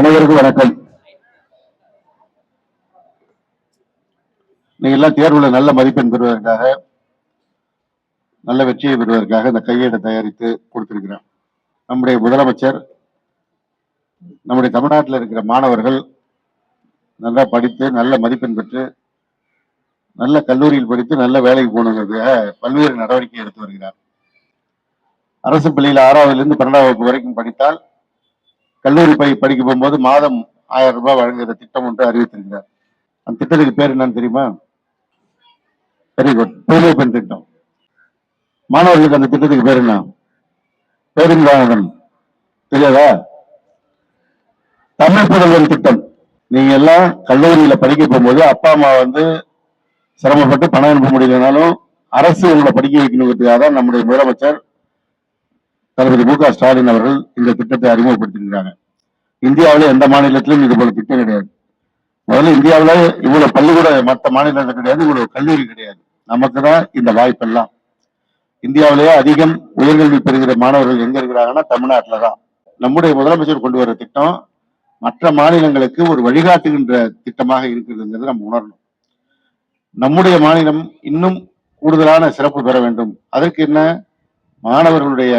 அனைவருக்கும் வணக்கம். நீங்க எல்லாம் தேர்வுல நல்ல மதிப்பெண் பெறுவதற்காக, நல்ல வெற்றியை பெறுவதற்காக இந்த கையேட்டை தயாரித்து கொடுத்திருக்கிறோம். நம்முடைய முதலமைச்சர் நம்முடைய தமிழ்நாட்டில் இருக்கிற மாணவர்கள் நல்லா படித்து நல்ல மதிப்பெண் பெற்று நல்ல கல்லூரியில் படித்து நல்ல வேலைக்கு போகணுங்கிறதுக்காக பல்வேறு நடவடிக்கை எடுத்து வருகிறார். அரசு பள்ளியில் 6வதிலிருந்து 12ஆம் வகுப்பு வரைக்கும் படித்தால் கல்லூரி படிக்க போகும்போது மாதம் 1000 ரூபாய் வழங்குகிற திட்டம் ஒன்று அறிவித்திருக்கிறார். அந்த திட்டத்துக்கு பேர் என்னன்னு தெரியுமா? வெரி குட், புதுமை பெண் திட்டம். மாணவர்களுக்கு அந்த திட்டத்துக்கு பேர் என்ன? பேருந்தானதன் தெரியாதா? தமிழ் புதல்வன் திட்டம். நீங்க எல்லாம் கல்லூரியில படிக்க போகும்போது அப்பா அம்மா சிரமப்பட்டு பணம் அனுப்ப முடியலனாலும் அரசு உங்களை படிக்க வைக்கணுங்கிறதுக்காக தான் நம்முடைய முதலமைச்சர் தளபதி மு க ஸ்டாலின் அவர்கள் இந்த திட்டத்தை அறிமுகப்படுத்திருக்கிறாங்க. இந்தியாவில எந்த மாநிலத்திலும் இது போல திட்டம் கிடையாது. முதல்ல இந்தியாவில இவ்வளவு பள்ளிக்கூட மற்ற மாநிலங்கள் கிடையாது, இவ்வளவு கல்லூரி கிடையாது. நமக்கு தான் இந்த வாய்ப்பெல்லாம். இந்தியாவிலேயே அதிகம் உயர்கல்வி பெறுகிற மாணவர்கள் எங்க இருக்கிறாங்கன்னா தமிழ்நாட்டில தான். நம்முடைய முதலமைச்சர் கொண்டு வர திட்டம் மற்ற மாநிலங்களுக்கு ஒரு வழிகாட்டுகின்ற திட்டமாக இருக்கிறதுங்கிறது நம்ம உணரணும். நம்முடைய மாநிலம் இன்னும் கூடுதலான சிறப்பு பெற வேண்டும். அதற்கு என்ன? மாணவர்களுடைய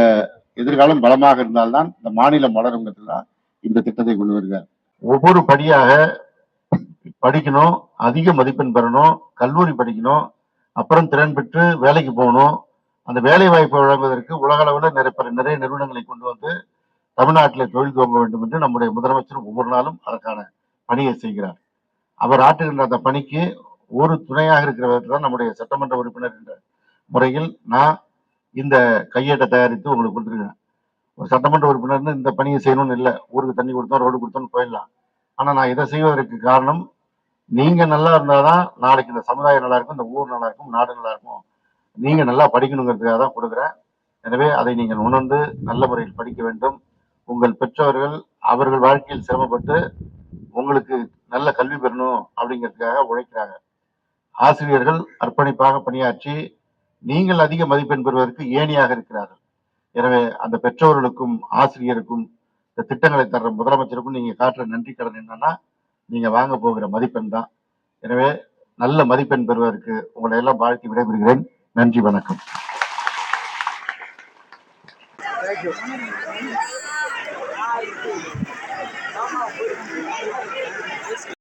எதிர்காலம் பலமாக இருந்தால்தான் இந்த மாநிலம் வளருங்கிறதுதான் இந்த திட்டத்தை கொண்டு வருகிறார். ஒவ்வொரு படியாக படிக்கணும், அதிக மதிப்பெண் பெறணும், கல்லூரி படிக்கணும், அப்புறம் திறன் பெற்று வேலைக்கு போகணும். அந்த வேலை வாய்ப்பை வழங்குவதற்கு உலக அளவில் நிறைய நிறுவனங்களை கொண்டு வந்து தமிழ்நாட்டில் தொழில் துவங்க வேண்டும் என்று நம்முடைய முதலமைச்சர் ஒவ்வொரு நாளும் அதற்கான பணியை செய்கிறார். அவர் ஆற்றுகின்ற அந்த பணிக்கு ஒரு துணையாக இருக்கிற விதத்தில் தான் நம்முடைய சட்டமன்ற உறுப்பினர் என்ற முறையில் நான் இந்த கையேட்டை தயாரித்து உங்களுக்கு கொடுத்துருக்கேன். ஒரு சட்டமன்ற உறுப்பினர்னு இந்த பணியை செய்யணும்னு இல்லை, ஊருக்கு தண்ணி கொடுத்தோம் ரோடு கொடுத்தோம்னு போயிடலாம். ஆனா நான் இதை செய்வதற்கு காரணம், நீங்க நல்லா இருந்தாதான் நாளைக்கு இந்த சமுதாயம் நல்லா இருக்கும், இந்த ஊர் நல்லா இருக்கும், நாடு நல்லா இருக்கும். நீங்க நல்லா படிக்கணுங்கிறதுக்காக தான் கொடுக்குறேன். எனவே அதை நீங்கள் உணர்ந்து நல்ல முறையில் படிக்க வேண்டும். உங்கள் பெற்றோர்கள் அவர்கள் வாழ்க்கையில் சிரமப்பட்டு உங்களுக்கு நல்ல கல்வி பெறணும் அப்படிங்கிறதுக்காக உழைக்கிறாங்க. ஆசிரியர்கள் அர்ப்பணிப்பாக பணியாற்றி நீங்கள் அதிக மதிப்பெண் பெறுவதற்கு ஏணியாக இருக்கிறார்கள். எனவே அந்த பெற்றோர்களுக்கும் ஆசிரியருக்கும் இந்த திட்டங்களை தர்ற முதலமைச்சருக்கும் நீங்க காட்டுற நன்றி கடன் என்னன்னா, நீங்க வாங்க போகிற மதிப்பெண் தான். எனவே நல்ல மதிப்பெண் பெறுவதற்கு உங்களை எல்லாம் வாழ்த்தி விடைபெறுகிறேன். நன்றி, வணக்கம்.